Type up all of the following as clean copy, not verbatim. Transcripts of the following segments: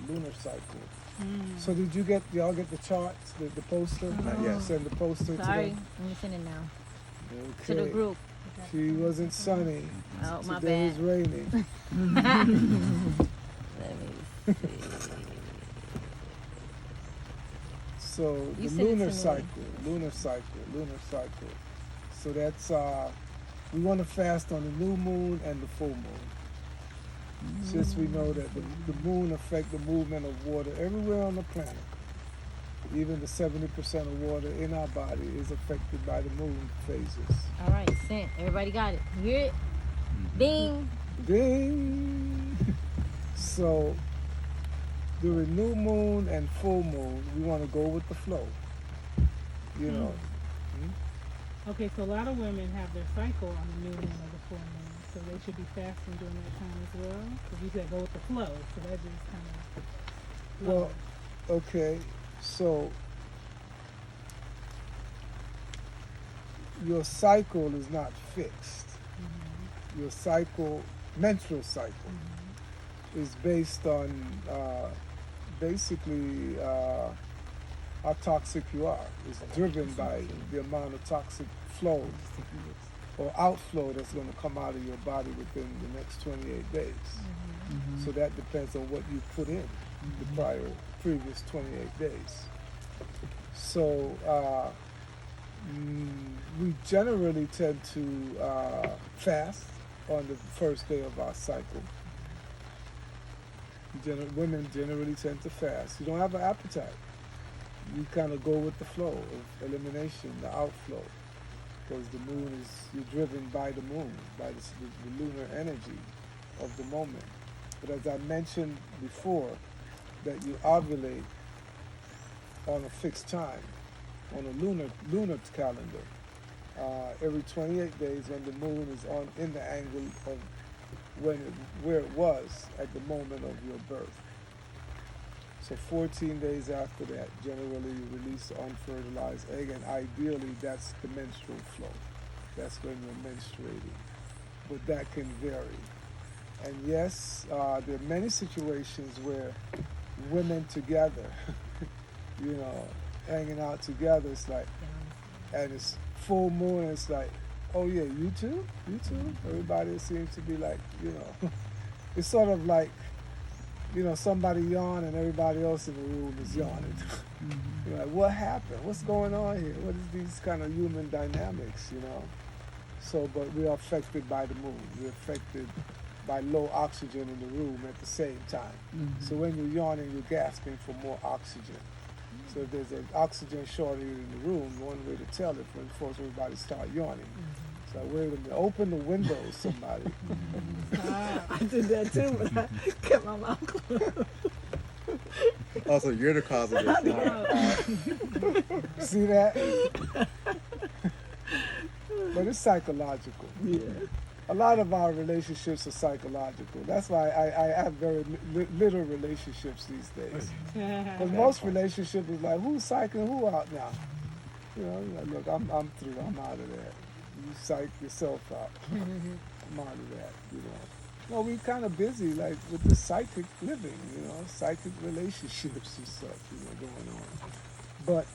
lunar cycle. So did y'all get the charts, the poster? Not yet. Send the poster to Sorry, them? let me send it now Okay. to the group. She wasn't sunny. Oh, my Today bad. is raining. Let me see. So You the sent it lunar to me. cycle. So that's we want to fast on the new moon and the full moon. Since we know that the moon affects the movement of water everywhere on the planet. Even the 70% of water in our body is affected by the moon phases. All right, sent. Everybody got it. You hear it? Ding. Ding! So during new moon and full moon, we want to go with the flow. You know. Okay, so a lot of women have their cycle on the new moon or the full moon, so they should be fasting during that time as well. Because you said go with the flow, so that just kind of. Well, okay, so your cycle is not fixed. Your cycle, menstrual cycle, is based on basically how toxic you are. It's driven by the amount of toxic flow or outflow that's going to come out of your body within the next 28 days. So that depends on what you put in the previous 28 days. So we generally tend to fast on the first day of our cycle. Women generally tend to fast. You don't have an appetite. You kind of go with the flow of elimination, the outflow, because the moon you're driven by the moon, by the lunar energy of the moment. But as I mentioned before, that you ovulate on a fixed time, on a lunar calendar, every 28 days when the moon is in the angle of where it was at the moment of your birth. So 14 days after that, generally you release the unfertilized egg, and ideally that's the menstrual flow. That's when you're menstruating. But that can vary. And yes, there are many situations where women together, hanging out together, it's like, and it's full moon, and it's like, oh yeah, you too? Everybody seems to be like, it's sort of like, somebody yawn and everybody else in the room is yawning. You're like, what happened? What's going on here? What is these kind of human dynamics, So, but we are affected by the moon. We're affected by low oxygen in the room at the same time. So when you're yawning, you're gasping for more oxygen. So if there's an oxygen shortage in the room, one way to tell it, when force everybody start yawning. So wait a minute, open the windows, somebody. I did that too, but I kept my mouth closed. Also, you're the cause of this. See that? But it's psychological. Yeah. A lot of our relationships are psychological. That's why I have very little relationships these days. Because most relationships is like, who's psyching who out now? Look, I'm through. I'm out of that. You psych yourself out. I'm out of that. No, we're kind of busy, like with the psychic living. Psychic relationships and stuff. Going on.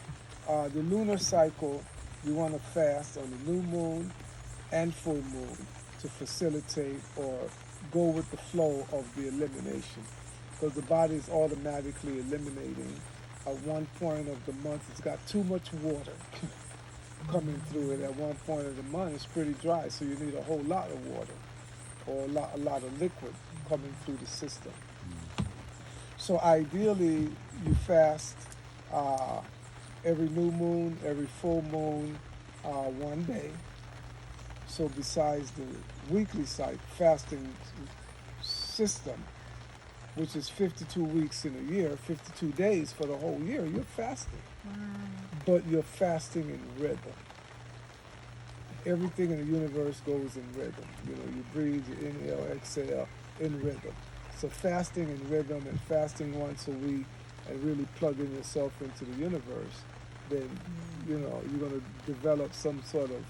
But the lunar cycle, we want to fast on the new moon and full moon to facilitate or go with the flow of the elimination, because the body is automatically eliminating at one point of the month. It's got too much water coming through it. At one point of the month, it's pretty dry, so you need a whole lot of water or a lot of liquid coming through the system. So ideally, you fast every new moon, every full moon, one day. So besides the weekly fasting system, which is 52 weeks in a year, 52 days for the whole year, you're fasting. But you're fasting in rhythm. Everything in the universe goes in rhythm. You breathe, you inhale, exhale in rhythm. So fasting in rhythm and fasting once a week and really plugging yourself into the universe, then, you're going to develop some sort of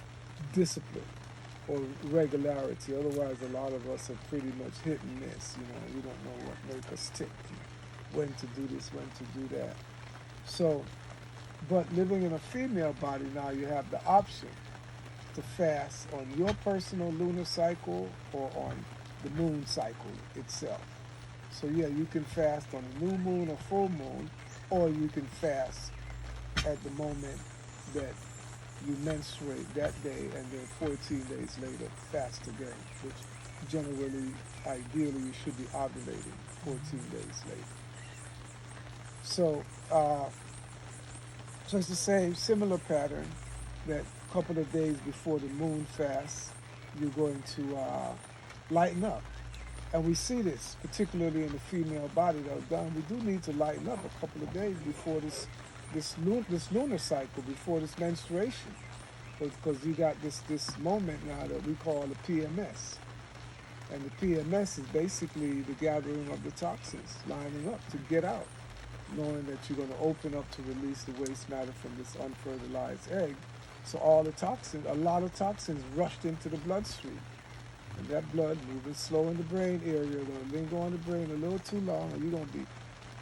discipline or regularity. Otherwise, a lot of us are pretty much hit and miss. We don't know what makes us tick. when to do this, when to do that. So, but living in a female body now, you have the option to fast on your personal lunar cycle or on the moon cycle itself. So yeah, you can fast on a new moon or full moon, or you can fast at the moment that you menstruate that day, and then 14 days later fast again, which generally, ideally, you should be ovulating 14 days later. So, so it's the same, similar pattern that a couple of days before the moon fast, you're going to lighten up. And we see this, particularly in the female body that was done. We do need to lighten up a couple of days before this lunar cycle, before this menstruation. Because you got this moment now that we call the PMS. And the PMS is basically the gathering of the toxins, lining up to get out, knowing that you're going to open up to release the waste matter from this unfertilized egg. So all the toxins, a lot of toxins rushed into the bloodstream. And that blood moving slow in the brain area, going to linger on the brain a little too long, and you're going to be,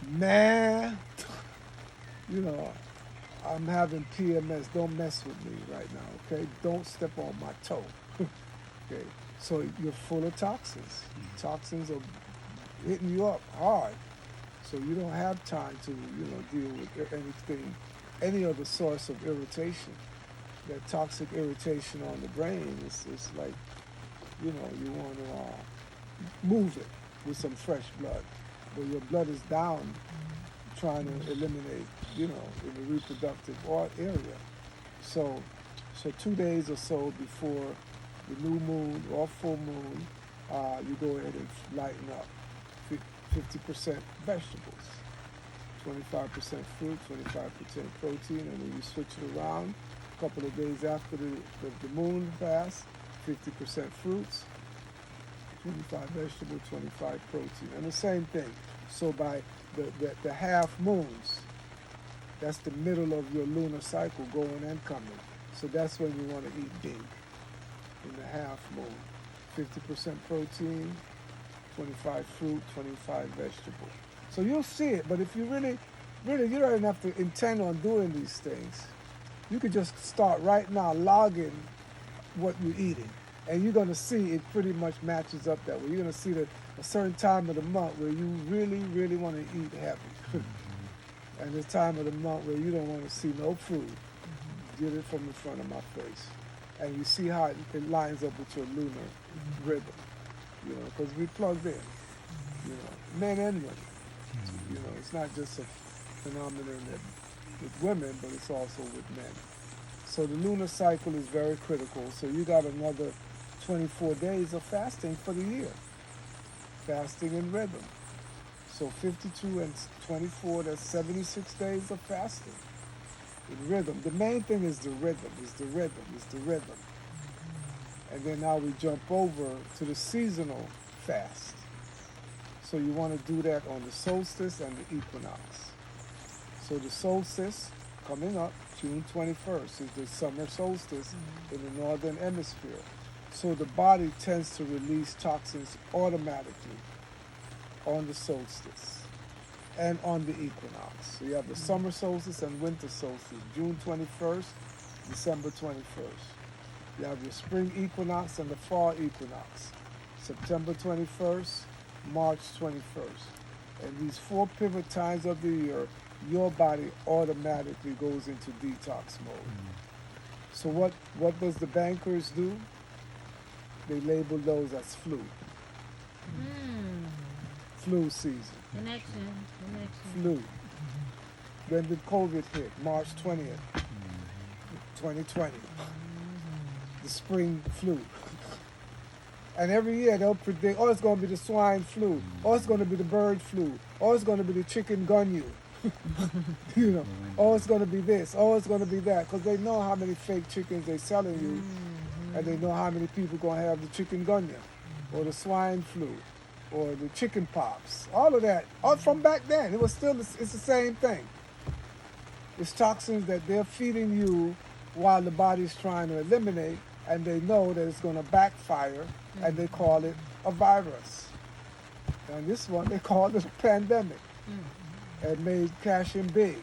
man, you know, I'm having PMS. Don't mess with me right now, okay? Don't step on my toe, okay? So you're full of toxins. Toxins are hitting you up hard. So you don't have time to, deal with anything, any other source of irritation. That toxic irritation on the brain is like, you want to move it with some fresh blood. But your blood is down trying to eliminate, in the reproductive area. So 2 days or so before the new moon or full moon, you go ahead and lighten up. 50% vegetables, 25% fruit, 25% protein, and then you switch it around. A couple of days after the moon fast, 50% fruits, 25 vegetable, 25 protein, and the same thing. So by the half moons, that's the middle of your lunar cycle going and coming. So that's when you want to eat big, in the half moon. 50% protein, 25 fruit, 25 vegetable. So you'll see it, but if you really, you don't even have to intend on doing these things. You could just start right now logging what you're eating, and you're going to see it pretty much matches up that way. You're going to see that a certain time of the month where you really, really want to eat heavy, and the time of the month where you don't want to see no food. Get it from the front of my face, and you see how it lines up with your lunar rhythm. Because we plugged in, men and women. It's not just a phenomenon with women, but it's also with men. So the lunar cycle is very critical. So you got another 24 days of fasting for the year. Fasting in rhythm. So 52 and 24, that's 76 days of fasting in rhythm. The main thing is the rhythm, And then now we jump over to the seasonal fast. So you want to do that on the solstice and the equinox. So the solstice coming up, June 21st, is the summer solstice in the northern hemisphere. So the body tends to release toxins automatically on the solstice and on the equinox. So you have the summer solstice and winter solstice, June 21st, December 21st. You have your spring equinox and the fall equinox, September 21st, March 21st. And these 4 pivot times of the year, your body automatically goes into detox mode. So what does the bankers do? They label those as flu. Flu season. Connection. Flu. When did COVID hit? March 20th, 2020. The spring flu. And every year they'll predict, it's going to be the swine flu, it's going to be the bird flu, it's going to be the chicken gunyu. It's going to be this, it's going to be that, because they know how many fake chickens they're selling you, and they know how many people going to have the chicken gunya, or the swine flu, or the chicken pox, all of that. All from back then, it's the same thing. It's toxins that they're feeding you while the body's trying to eliminate, and they know that it's going to backfire, and they call it a virus. And this one, they call it a pandemic. and made cash in big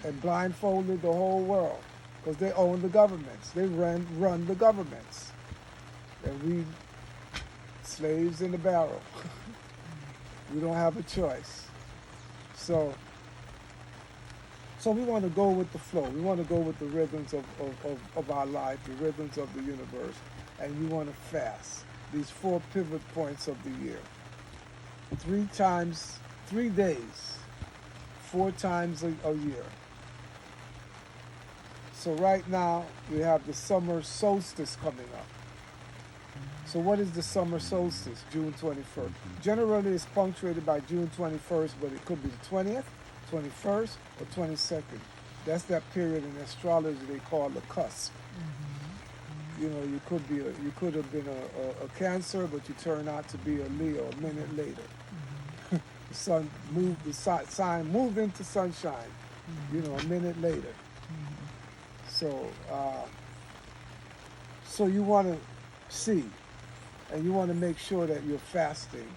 and blindfolded the whole world because they own the governments. They run the governments. And we, slaves in the barrel. We don't have a choice. So we want to go with the flow. We want to go with the rhythms of our life, the rhythms of the universe. And you want to fast these 4 pivot points of the year. 3 days, 4 times a year. So right now, we have the summer solstice coming up. So what is the summer solstice? June 21st. Generally, it's punctuated by June 21st, but it could be the 20th, 21st, or 22nd. That's that period in astrology they call the cusp. You know, you could have been a Cancer, but you turn out to be a Leo a minute later. The sign moved into sunshine, you know, a minute later. So you want to see, and you want to make sure that you're fasting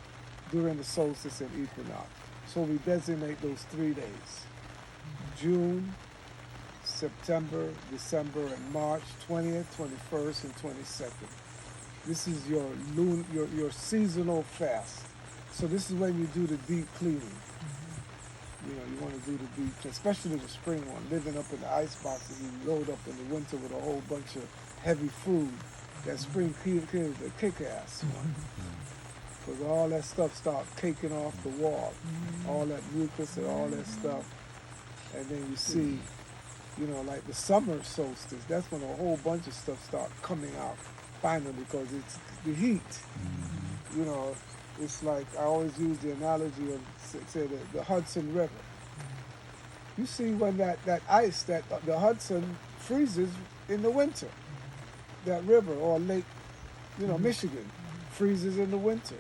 during the solstice and equinox. So we designate those 3 days: June, September, December, and March 20th, 21st, and 22nd. This is your seasonal fast. So this is when you do the deep cleaning. You know, you want to do the deep, especially the spring one, living up in the ice box and you load up in the winter with a whole bunch of heavy food. That spring cleaning is the kick-ass one. Because all that stuff starts caking off the wall. All that mucus and all that stuff. And then you see, you know, like the summer solstice, that's when a whole bunch of stuff starts coming out finally because it's the heat. You know, it's like I always use the analogy of, say, the Hudson River. You see when that ice, the Hudson freezes in the winter. That river or lake, you know, Michigan, freezes in the winter.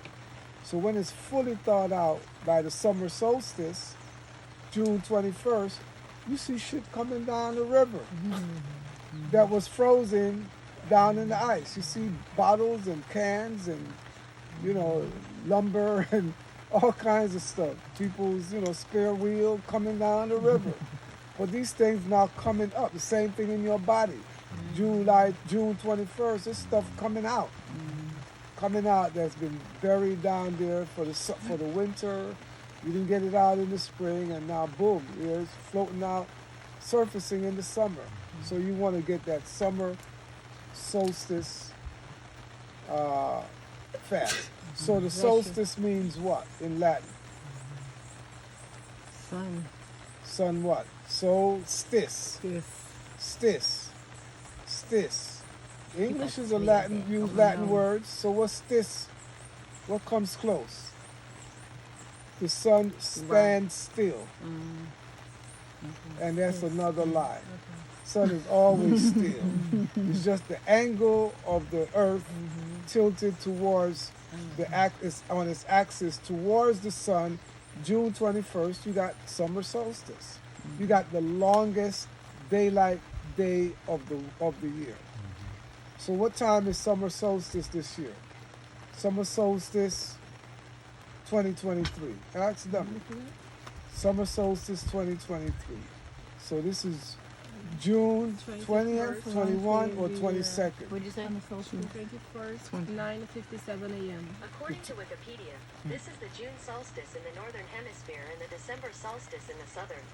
So when it's fully thawed out by the summer solstice, June 21st, you see shit coming down the river that was frozen down in the ice. You see bottles and cans and, you know, lumber and all kinds of stuff. People's, you know, spare wheel coming down the river. But these things now coming up. The same thing in your body. June 21st, this stuff coming out. Coming out that's been buried down there for the winter. You didn't get it out in the spring, and now boom, it's floating out, surfacing in the summer. So you want to get that summer solstice fast. So the solstice means what in Latin? Sun. Sun what? Solstice. Yes. Stis. English is a Latin word. So what's this? What comes close? The sun stands still. And that's another lie. Sun is always still. It's just the angle of the earth tilted towards on its axis towards the sun. June 21st, you got summer solstice. You got the longest daylight day of the year. So what time is summer solstice this year? Summer solstice 2023. That's done. Summer solstice 2023. So this is June 20th, 21, or 22nd. What'd you say? 21st, 9:57 a.m. According to Wikipedia, this is the June solstice in the northern hemisphere and the December solstice in the southern.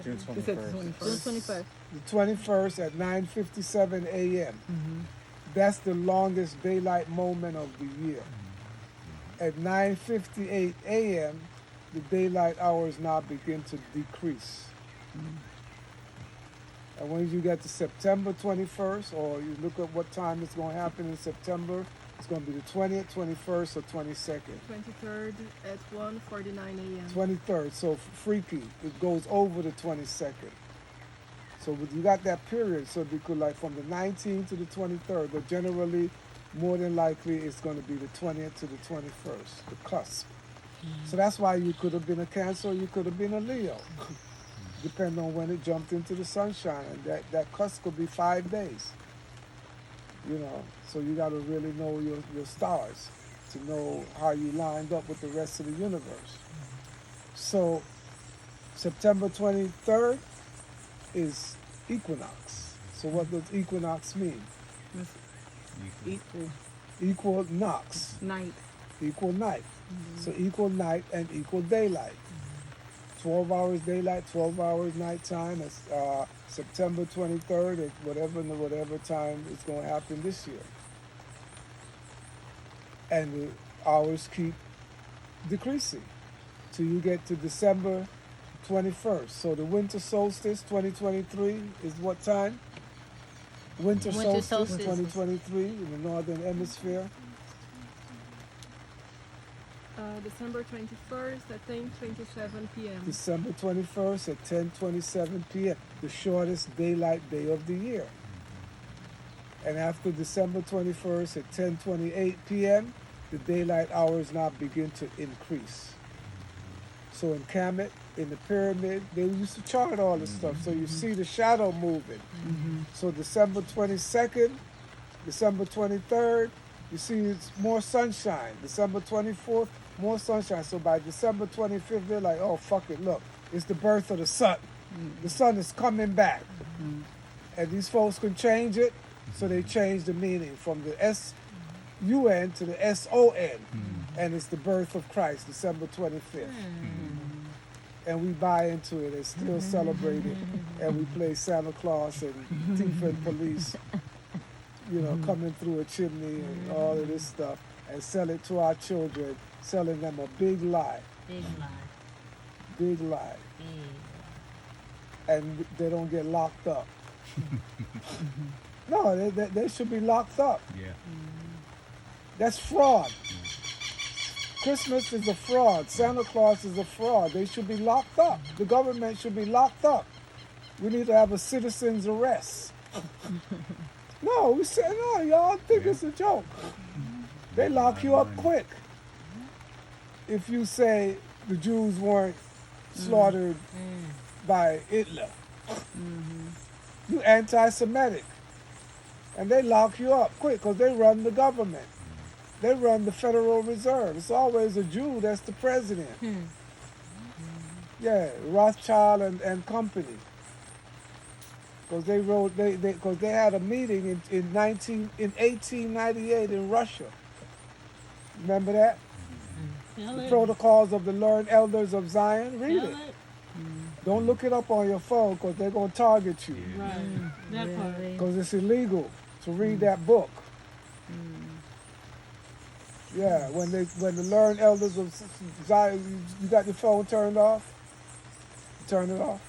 June You said the 21st. 21st. June 21st. The 21st at 9:57 a.m. That's the longest daylight moment of the year. At 9:58 a.m., the daylight hours now begin to decrease. And when you get to September 21st, or you look at what time it's going to happen in September, it's going to be the 20th, 21st, or 22nd. 23rd at 1:49 a.m. 23rd, so freaky. It goes over the 22nd. So you got that period, so it could like from the 19th to the 23rd, but generally, more than likely, it's going to be the 20th to the 21st, the cusp. So that's why you could have been a Cancer, or you could have been a Leo, depending on when it jumped into the sunshine. And that cusp could be 5 days. You know, so you got to really know your stars to know how you lined up with the rest of the universe. So September 23rd is equinox. So what does equinox mean? Equal Equal nox, night. equal night. So equal night and equal daylight. 12 hours daylight, 12 hours nighttime. It's September 23rd at whatever time it's going to happen this year. And the hours keep decreasing till you get to December 21st. So the winter solstice 2023 is what time? Winter solstice 2023 in the northern hemisphere. December 21st at 10:27 p.m. December 21st at 10:27 p.m. The shortest daylight day of the year. And after December 21st at 10:28 p.m., the daylight hours now begin to increase. So in Kemet, in the pyramid, they used to chart all this stuff. So you see the shadow moving. So December 22nd, December 23rd, you see it's more sunshine. December 24th, more sunshine. So by December 25th, they're like, oh, fuck it, look, it's the birth of the sun. The sun is coming back. And these folks can change it, so they change the meaning from the S-U-N to the S-O-N. And it's the birth of Christ, December 25th. And we buy into it and still celebrate it. And we play Santa Claus and Thief and Police, coming through a chimney and all of this stuff, and sell it to our children, selling them a big lie. Big lie. Big lie. Big. And they don't get locked up. No, they should be locked up. Yeah. That's fraud. Christmas is a fraud. Santa Claus is a fraud. They should be locked up. The government should be locked up. We need to have a citizen's arrest. No, we say, no, y'all think it's a joke. They lock you up quick. If you say the Jews weren't slaughtered by Hitler, you anti-Semitic. And they lock you up quick because they run the government. They run the Federal Reserve. It's always a Jew that's the president. Yeah, Rothschild and company. Because they had a meeting in 1898 in Russia. Remember that? The Protocols of the Learned Elders of Zion. Read it. Don't look it up on your phone because they're going to target you. Right. That part. Because it's illegal to read that book. Yeah, when the learned elders of Zion, you got your phone turned off? Turn it off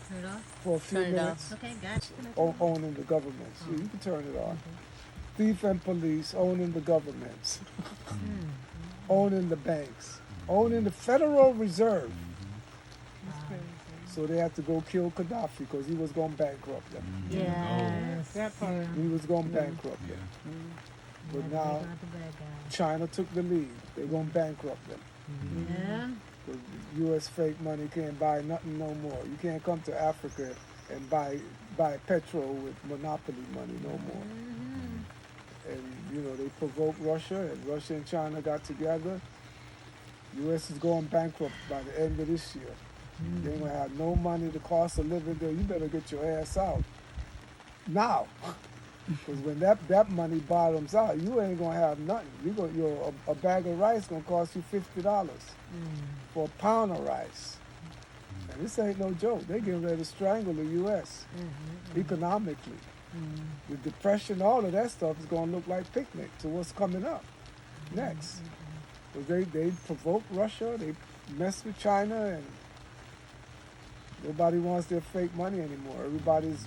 Turn it off? for a few Turn it minutes. off. Okay, gotcha. Owning the governments. Yeah, you can turn it off. Thief and police owning the governments. Owning the banks. Owning the Federal Reserve. That's crazy. So they had to go kill Gaddafi because he was going to bankrupt them. Yes. That part. He was going to bankrupt them. But Yeah, now they got the bad guy. China took the lead. They're going to bankrupt them. Yeah. Because U.S. fake money can't buy nothing no more. You can't come to Africa and buy petrol with monopoly money no more. And, they provoked Russia, and Russia and China got together. U.S. is going bankrupt by the end of this year. They ain't going to have no money. The cost of living there, you better get your ass out now. Because when that money bottoms out, you ain't going to have nothing. A bag of rice going to cost you $50 for a pound of rice. And this ain't no joke. They getting ready to strangle the U.S. economically. The depression, all of that stuff is going to look like picnic to what's coming up next. Because they provoked Russia, they messed with China, and nobody wants their fake money anymore. Everybody's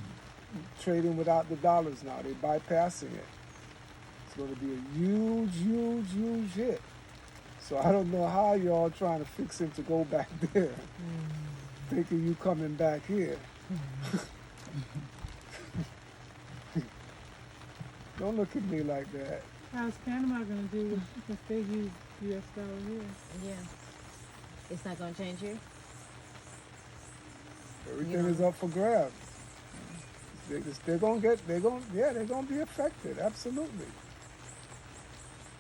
trading without the dollars now. They're bypassing it. It's going to be a huge, huge, huge hit. So I don't know how y'all trying to fix him to go back there, thinking you coming back here. Don't look at me like that. How's Panama going to do if they use U.S. dollar here? Yeah. It's not going to change here? Everything is up for grabs. They're gonna be affected, absolutely.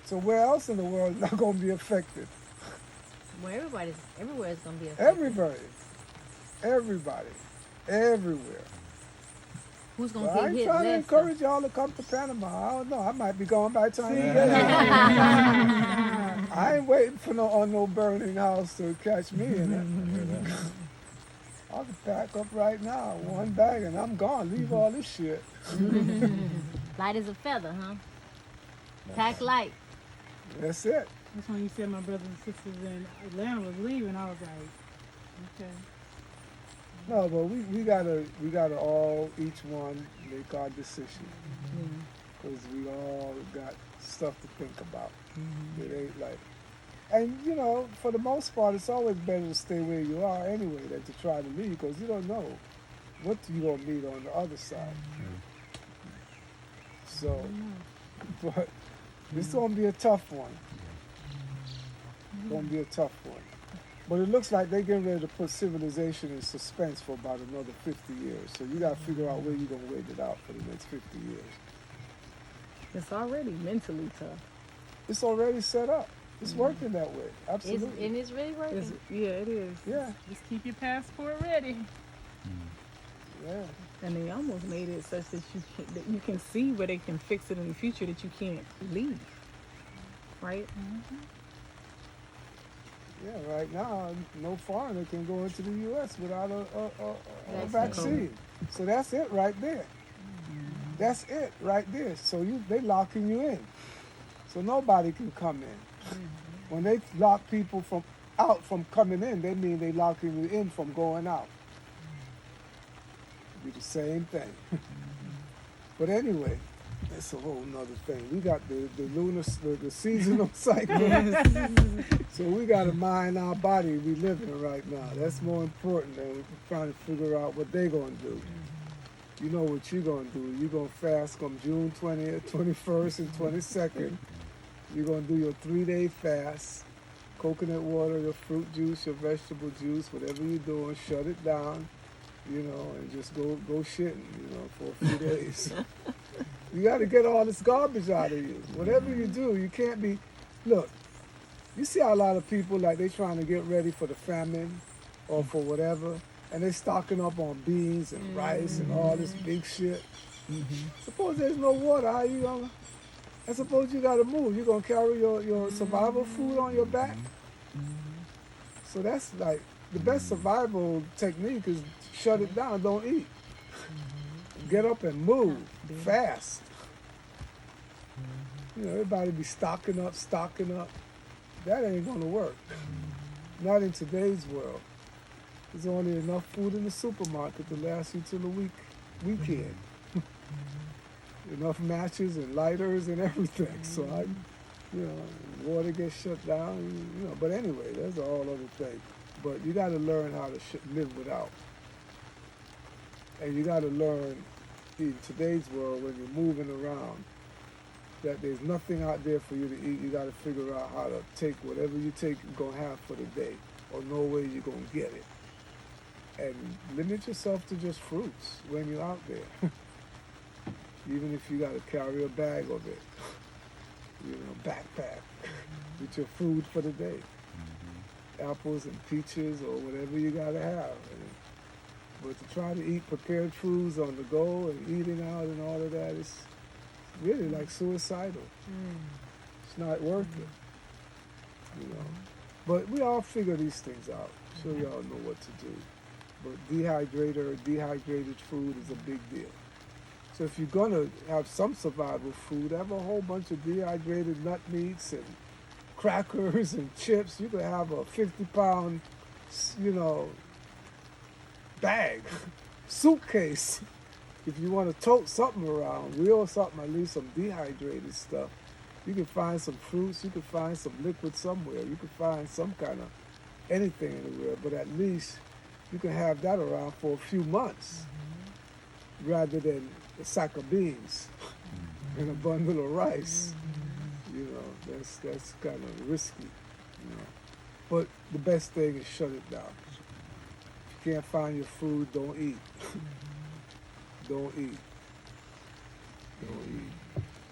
So where else in the world is not gonna be affected? Well, everywhere is gonna be a Everybody, everywhere. Who's gonna Well, I get ain't hit trying to less? encourage y'all to come to Panama. I don't know. I might be going by the time you get here. I ain't waiting for no burning house to catch me in it. I can pack up right now, one bag, and I'm gone. Leave all this shit. Light as a feather, huh? Pack light. That's it. That's when you said my brothers and sisters in Atlanta was leaving. I was like, okay. No, but we gotta all each one make our decision because we all got stuff to think about. It ain't like, and you know, for the most part, it's always better to stay where you are anyway than to try to leave because you don't know what you gonna meet on the other side. So, but it's gonna be a tough one. It's gonna be a tough one. But it looks like they're getting ready to put civilization in suspense for about another 50 years. So you got to figure out where you're going to wait it out for the next 50 years. It's already mentally tough. It's already set up. It's working that way. Absolutely. And it's really working. Yeah, it is. Yeah, Just keep your passport ready. yeah. And they almost made it such that you can see where they can fix it in the future that you can't leave. Right? Yeah, right now, no foreigner can go into the U.S. without a vaccine. So that's it right there. That's it right there. So they locking you in. So nobody can come in. When they lock people out from coming in, they mean they locking you in from going out. Be the same thing. But anyway, that's a whole nother thing. We got the seasonal cycle. So we got to mind our body we live in right now. That's more important than trying to figure out what they're going to do. You know what you're going to do. You're going to fast from June 20th, 21st, and 22nd. You're going to do your 3-day fast. Coconut water, your fruit juice, your vegetable juice, whatever you're doing, shut it down, you know, and just go shitting, you know, for a few days. You got to get all this garbage out of you. Whatever you do, you can't be. Look, you see how a lot of people, like, they trying to get ready for the famine or for whatever, and they stocking up on beans and rice and all this big shit. Suppose there's no water, how you gonna? I suppose you got to move. You're gonna carry your survival food on your back. So that's like the best survival technique is shut it down, don't eat. Get up and move fast. You know, everybody be stocking up. That ain't gonna work. Not in today's world. There's only enough food in the supermarket to last you till the weekend. Enough matches and lighters and everything. So water gets shut down. You know, but anyway, that's a whole other thing. But you got to learn how to live without. And you got to learn in today's world when you're moving around that there's nothing out there for you to eat. You got to figure out how to take whatever you take you're going to have for the day or know where you're going to get it. And limit yourself to just fruits when you're out there. Even if you got to carry a bag of it, you know, backpack with your food for the day. Apples and peaches or whatever you got to have. But to try to eat prepared foods on the go and eating out and all of that is really like suicidal. It's not worth it, you know. But we all figure these things out. I'm sure y'all know what to do. But dehydrated food is a big deal. So if you're gonna have some survival food, have a whole bunch of dehydrated nut meats and crackers and chips. You could have a 50-pound, you know, bag, suitcase. If you want to tote something around, wheel something, at least some dehydrated stuff. You can find some fruits, you can find some liquid somewhere, you can find some kind of anything anywhere, but at least you can have that around for a few months rather than a sack of beans and a bundle of rice. You know, that's kind of risky, you know. But the best thing is shut it down. If you can't find your food, don't eat. Don't eat.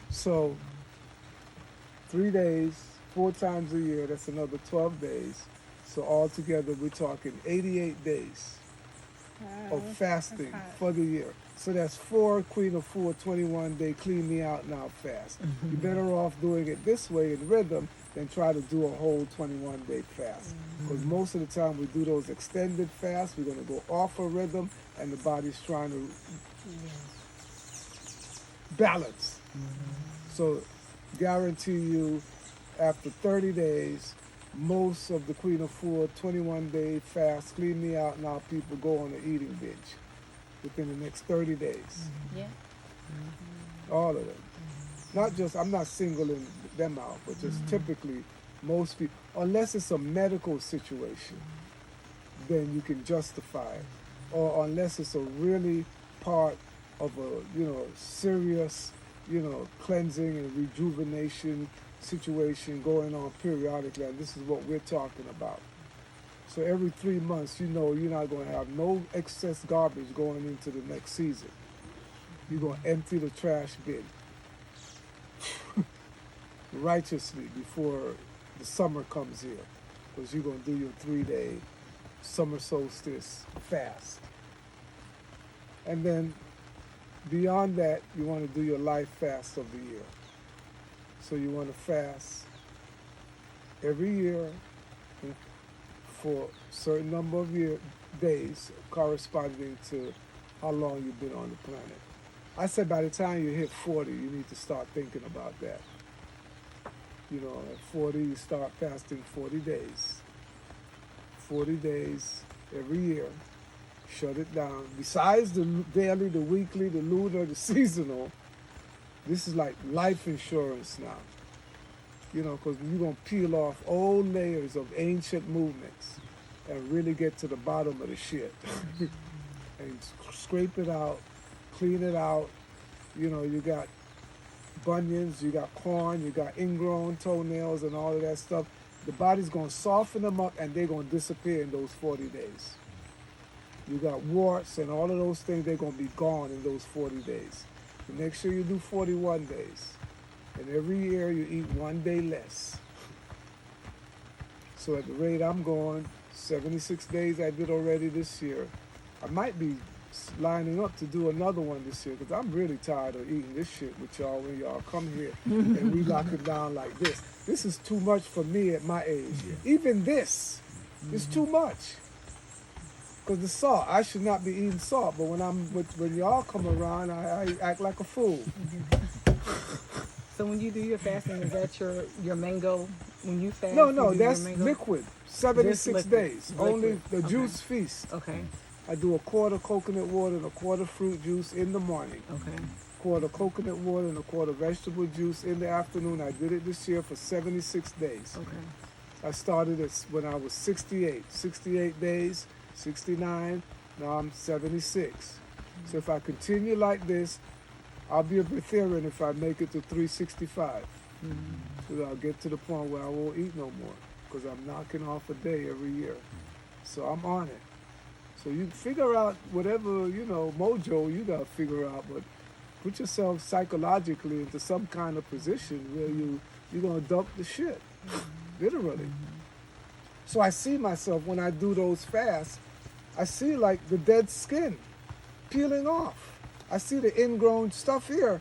So 3 days, 4 times a year, that's another 12 days. So altogether, we're talking 88 days of fasting hot. for the year. So that's 4 Queen of Four 21-day clean me out now fast. You're better off doing it this way in rhythm than try to do a whole 21-day fast. Because most of the time we do those extended fasts, we're going to go off a rhythm and the body's trying to balance. So guarantee you after 30 days, most of the Queen of Four 21-day fast, clean me out now people go on an eating binge within the next 30 days. Yeah. All of them. Not just, I'm not singling them out, but just typically most people, unless it's a medical situation, then you can justify it. Or unless it's a really part of a, serious, cleansing and rejuvenation situation going on periodically, and this is what we're talking about. So every 3 months, you're not going to have no excess garbage going into the next season. You're going to empty the trash bin righteously before the summer comes here, because you're going to do your 3-day summer solstice fast. And then beyond that, you want to do your life fast of the year. So you want to fast every year for a certain number of days corresponding to how long you've been on the planet. I said by the time you hit 40, you need to start thinking about that. At 40, you start fasting 40 days. 40 days every year. Shut it down. Besides the daily, the weekly, the lunar, the seasonal, this is like life insurance now. Because you're going to peel off old layers of ancient movements and really get to the bottom of the shit. And scrape it out, clean it out. You got bunions, you got corn, you got ingrown toenails and all of that stuff. The body's going to soften them up and they're going to disappear in those 40 days. You got warts and all of those things, they're going to be gone in those 40 days. The next year you do 41 days. And every year you eat 1 day less. So at the rate I'm going, 76 days I did already this year. I might be lining up to do another one this year because I'm really tired of eating this shit with y'all when y'all come here and we lock it down like this. This is too much for me at my age. Even this is too much. Because the salt, I should not be eating salt, but when y'all come around, I act like a fool. So when you do your fasting, is that your mango? When you fast, No, you do that's your mango? liquid. 76 liquid. days. Liquid. Only the Okay. juice feast. Okay. I do a quarter coconut water and a quarter fruit juice in the morning. Okay. Quarter coconut water and a quarter vegetable juice in the afternoon. I did it this year for 76 days. Okay. I started it when I was 68 days, 69, now I'm 76. So if I continue like this, I'll be a breatharian if I make it to 365. So I'll get to the point where I won't eat no more because I'm knocking off a day every year. So I'm on it. So you figure out whatever, mojo you got to figure out, but put yourself psychologically into some kind of position where you're going to dump the shit, literally. So I see myself when I do those fasts, I see like the dead skin peeling off. I see the ingrown stuff here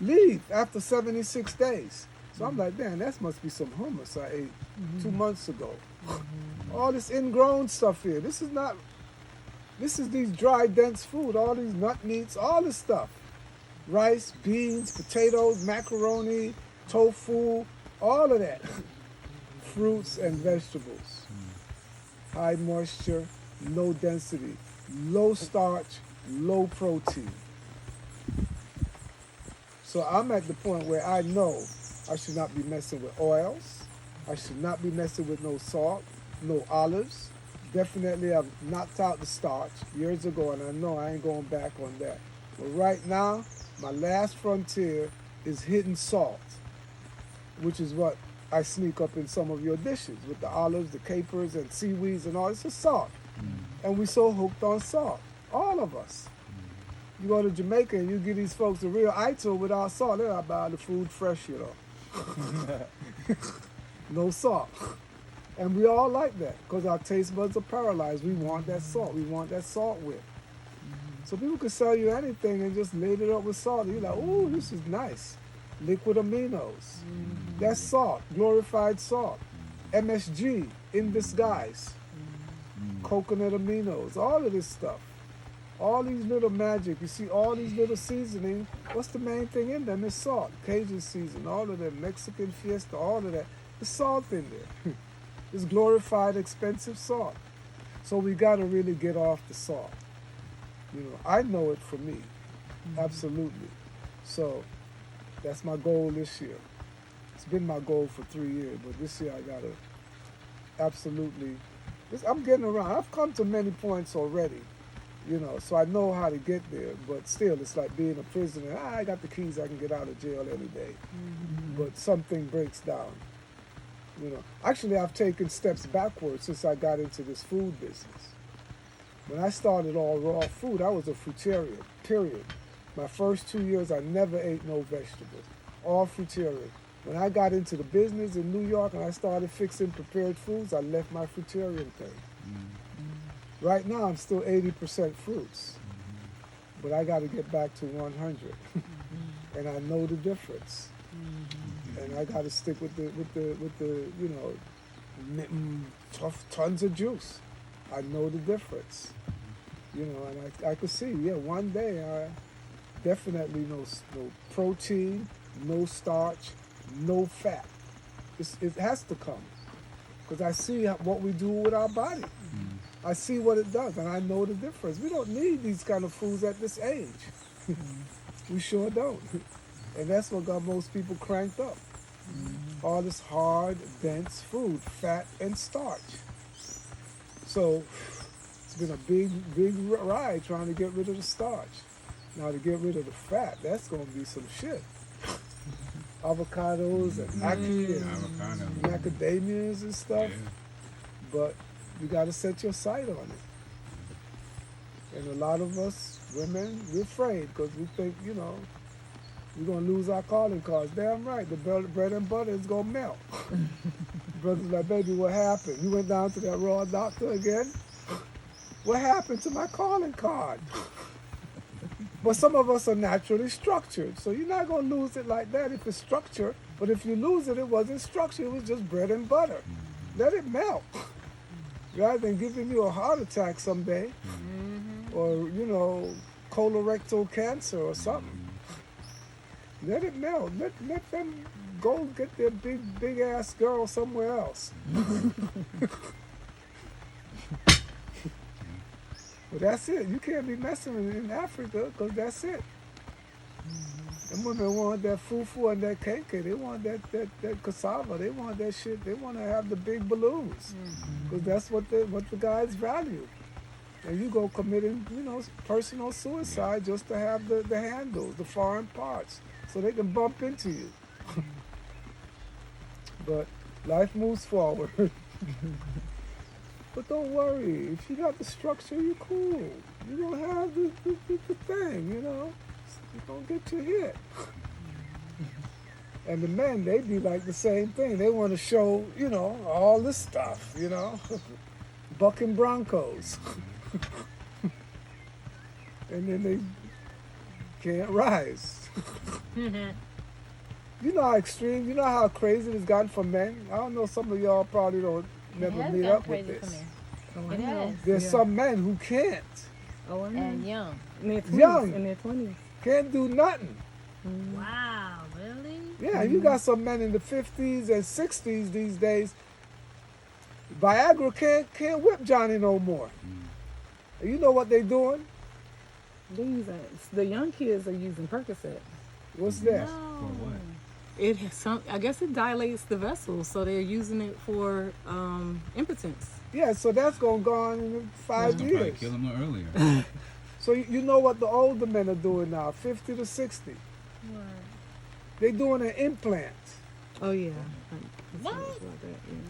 leave after 76 days. So I'm like, damn, that must be some hummus I ate 2 months ago. All this ingrown stuff here. This is these dry, dense food, all these nut meats, all this stuff. Rice, beans, potatoes, macaroni, tofu, all of that. Fruits and vegetables. High moisture, low density, low starch, low protein. So I'm at the point where I know I should not be messing with oils. I should not be messing with no salt, no olives. Definitely I've knocked out the starch years ago and I know I ain't going back on that. But right now, my last frontier is hidden salt, which is what I sneak up in some of your dishes with the olives, the capers, and seaweeds and all. It's just salt. And we so hooked on salt, all of us. You go to Jamaica and you give these folks a real ito without salt, they're not buying the food fresh, No salt. And we all like that because our taste buds are paralyzed. We want that salt. We want that salt with. So people can sell you anything and just load it up with salt. You're like, ooh, this is nice. Liquid aminos. That's salt, glorified salt. MSG in disguise. Coconut aminos, all of this stuff. All these little magic. You see all these little seasoning. What's the main thing in them? It's salt. Cajun season, all of them. Mexican fiesta, all of that. There's salt in there. It's glorified, expensive salt. So we got to really get off the salt. You know, I know it for me. Absolutely. So that's my goal this year. It's been my goal for 3 years, but this year I got to absolutely, I'm getting around. I've come to many points already, you know, so I know how to get there, but still it's like being a prisoner. I got the keys, I can get out of jail any day. But something breaks down. You know, actually I've taken steps backwards since I got into this food business. When I started all raw food, I was a fruitarian, period. My first 2 years, I never ate no vegetables, all fruitarian. When I got into the business in New York and I started fixing prepared foods, I left my fruitarian thing. Right now, I'm still 80% fruits, but I got to get back to 100, and I know the difference. And I got to stick with the you know, tons of juice. I know the difference, you know, and I could see, yeah, one day I definitely no protein, no starch, no fat. It has to come because I see what we do with our body. I see what it does, and I know the difference. We don't need these kind of foods at this age. We sure don't. And that's what got most people cranked up. All this hard, dense food, fat and starch. So it's been a big ride trying to get rid of the starch. Now to get rid of the fat, that's going to be some shit. Avocados and ackee and macadamias and stuff. Yeah. But you got to set your sight on it. And a lot of us women, we're afraid because we think, you know, we're going to lose our calling cards. Damn right, the bread and butter is going to melt. Brother's like, baby, what happened? You went down to that raw doctor again? What happened to my calling card? But some of us are naturally structured, so you're not going to lose it like that if it's structure. But if you lose it, it wasn't structure, it was just bread and butter. Let it melt. Rather than giving you a heart attack someday, or, you know, colorectal cancer or something. Let it melt. Let them go get their big ass girl somewhere else. But that's it. You can't be messing with it in Africa because that's it. And women want that fufu and that kenke. They want that cassava. They want that shit. They want to have the big balloons because that's what the guys value. And you go committing, you know, personal suicide just to have the handles, the foreign parts, so they can bump into you. But life moves forward. But don't worry, if you got the structure, you're cool. You don't have the thing, you know. You don't get your hit. And the men, they be like the same thing. They want to show, you know, all this stuff, you know. Bucking Broncos. And then they can't rise. You know how extreme, you know how crazy it's gotten for men? I don't know, some of y'all probably don't never meet up with this. It has. There's some men who can't. Oh, I know. And young. In their 20s. Young. In their 20s. Can't do nothing. Wow, really? Yeah, you got some men in the 50s and 60s these days. Viagra can't whip Johnny no more. And you know what they doing? They're using, the young kids are using Percocet. What's that? No. what? It has some, I guess it dilates the vessels, so they're using it for impotence. Yeah, so that's going to go on in 5 That's gonna probably years. kill him earlier. So you know what the older men are doing now, 50 to 60. What? They're doing an implant. Oh yeah. What?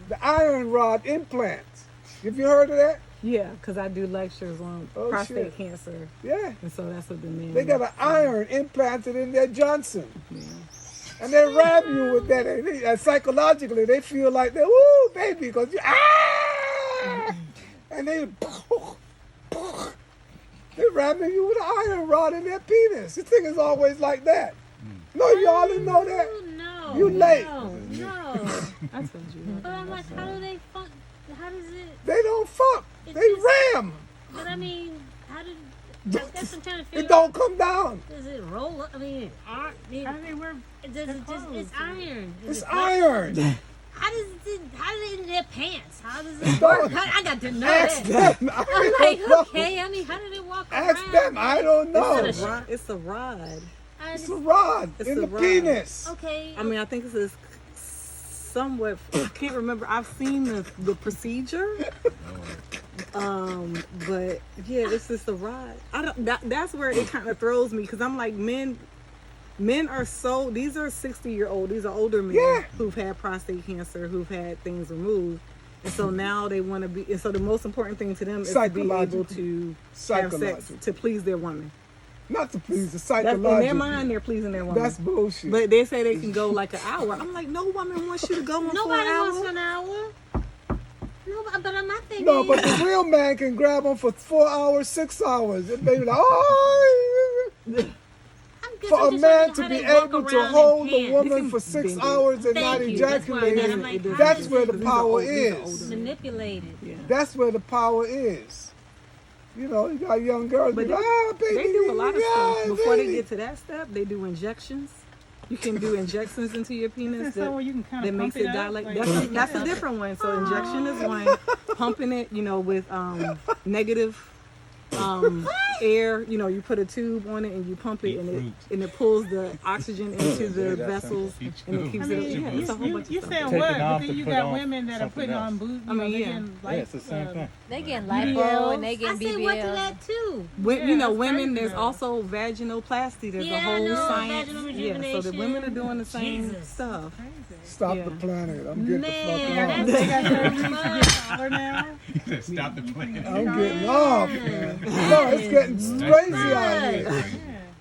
The iron rod implant. Have you heard of that? Yeah, because I do lectures on Oh, prostate shit. cancer, Yeah. and so that's what the men. They got an iron implanted in their Johnson. Yeah. And they ram you with that. And psychologically, they feel like they're, woo, baby, because you, and they ramming you with an iron rod in their penis. This thing is always like that. No, y'all didn't know that. No. You late. No. I told you. But I'm like, how do they fuck? How does it? They don't fuck. It's They just- ram. But I mean, how did? I guess I'm trying to figure It don't come down. out. Does it roll up? I mean, How do they wear? does it just? It's iron. Is It's it iron. How does it? How does it in their pants? How does it Don't- work? I got to know Ask that. them. I I'm like, don't know. okay. I mean, how do they walk Ask around? them. I don't know. It's a rod. It's a rod. It's a rod It's in a the rod. penis. Okay. I mean, I think this is somewhat. I can't remember. I've seen the procedure. But yeah, it's just a rod. I don't. That's where it kind of throws me because I'm like, men are so. These are 60-year-old. These are older men Yeah. who've had prostate cancer, who've had things removed, and so now they want to be. And so the most important thing to them is to be able to have sex Psychological. to please their woman. Not to please the That's, psychological. in their mind, they're pleasing their woman. That's bullshit. But they say they can go like an hour. I'm like, no woman wants you to go on for Nobody an hour. wants an hour. No, but my thing no, is, but the real man can grab them for 4 hours, 6 hours. It may be like, oh. For a man to be able to hold a woman for 6 bend it. hours and not Thank you. That's where I ejaculate, got- I'm like, how that's does where it- the These are power old- these are is. older men. manipulated. Yeah. That's where the power is. You know, you got young girls But be like, baby, They do a lot of yeah, stuff. Before they baby. get to that step, they do injections. You can do injections into your penis Is that where you can kind that of makes pump it up? dilate. Like- That's a different one. So injection is one. Pumping it, with negative air. You put a tube on it and you pump it, and it pulls the oxygen into the vessels and it keeps I mean, it. It's a whole bunch you of saying stuff. Taking what? off But to then you put got on women that are something putting else. on boots. I mean, they yeah. getting, Yeah, it's the same thing. They getting BBLs. lipo and they I getting say BBLs. what to that too. When, that's women, crazy, there's though. also vaginoplasty. There's Yeah, a I whole know, science. vaginal Yeah, so the women are doing the same Jesus. stuff. Stop Yeah. the planet. I'm getting Man, the They fuck got off. surgery to get taller now. Stop the plane. I'm getting off, man. No, it's getting crazy out here. Yeah.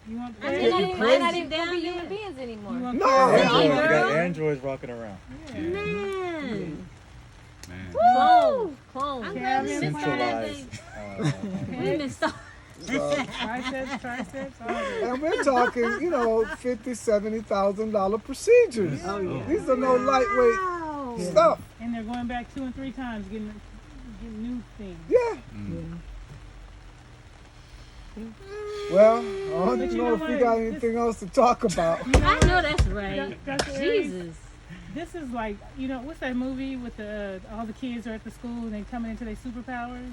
You want I mean, Getting they're not crazy. even gonna be human beings anymore. You want No. Androids, you got girl. androids rocking around. Man. Man. Clone. Clone. I'm Yeah, glad we didn't Centralized. Women start. triceps, all that. And we're talking, $50,000, $70,000 procedures. Oh yeah. These are no lightweight Wow. stuff. And they're going back 2 and 3 times getting new things. Yeah. Well, I don't But you know know if we what? got anything else to talk about. I know that's right. Dr. Aris, Jesus. this is like, what's that movie with the all the kids are at the school and they coming into their superpowers?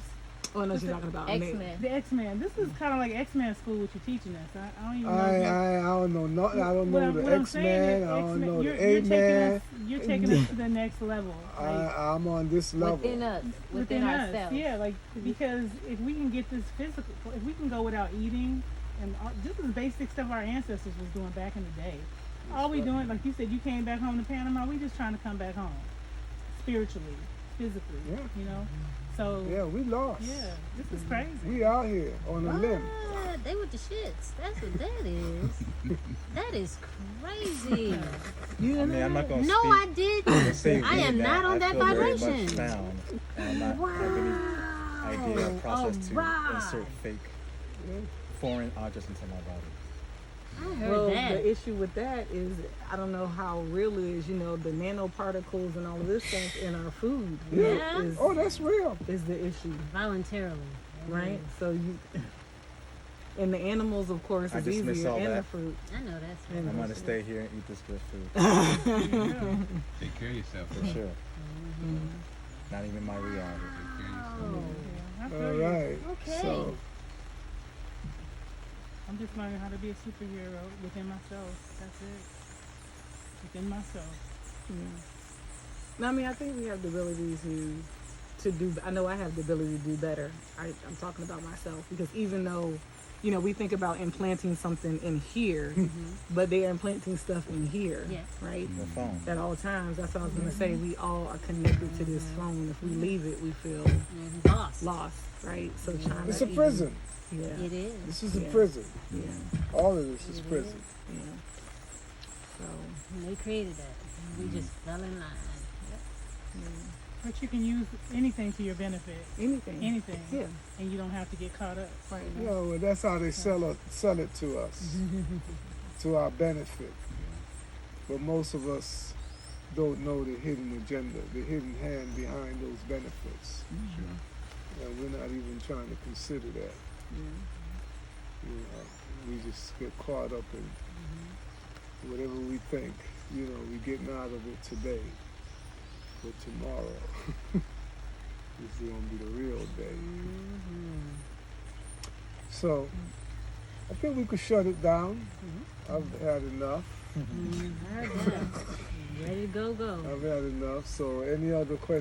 Oh no, she's talking about X-Men. The X-Men. This is kind of like X-Men school, what you're teaching us. I don't even know. I don't know nothing. I don't know the X-Men. I don't know the A-Man. You're taking us to the next level. Like, I'm on this level. Within us. Within us. ourselves. Yeah, like, because if we can get this physical, if we can go without eating, and just the basic stuff our ancestors was doing back in the day. All we doing, like you said, you came back home to Panama, we just trying to come back home. Spiritually, physically, Yeah. So, Yeah, we lost. yeah, this is crazy. We out here on a limb. What? They with the shits. That's what that is. That is crazy. I mean, I'm not going to No, speak. I didn't. Saying I am that not on I that feel very vibration. much found, and I'm not have any idea or process to Alright. insert fake foreign objects into my body. I heard Well, that. the issue with that is I don't know how real it is. The nanoparticles and all of this stuff in our food. Yeah. Is, Oh, that's real. is the issue, Voluntarily. right? So you. And the animals, of course, I is dismiss easier, all and the that. fruit. I know that's And I'm right. going to stay here and eat this good food Take care of yourself. for sure. Not even my reality. Take care of yourself. I feel All you. right. Okay. So, I'm just learning how to be a superhero within myself. That's it. Within myself. No, I mean, I think we have the ability to do. I know I have the ability to do better. I'm talking about myself because even though, we think about implanting something in here, but they are implanting stuff in here, Yes. right? The phone. At all times. That's what I was gonna say. We all are connected to this phone. If we leave it, we feel Lost. lost, right? So China. it's a prison. Yeah. It is. This is a Yeah. prison. Yeah. All of this is prison. Yeah. So, And they created that. We just fell in line. But you can use anything to your benefit. anything. Anything. Yeah. And you don't have to get caught up. Right. You know, well, that's how they sell it to us, to our benefit. But most of us don't know the hidden agenda, the hidden hand behind those benefits. Sure. And we're not even trying to consider that. You know, we just get caught up in whatever we think, you know, we're getting out of it today. But tomorrow is going to be the real day. So, I think we could shut it down. I've had enough. Ready to go. I've had enough. So, any other questions?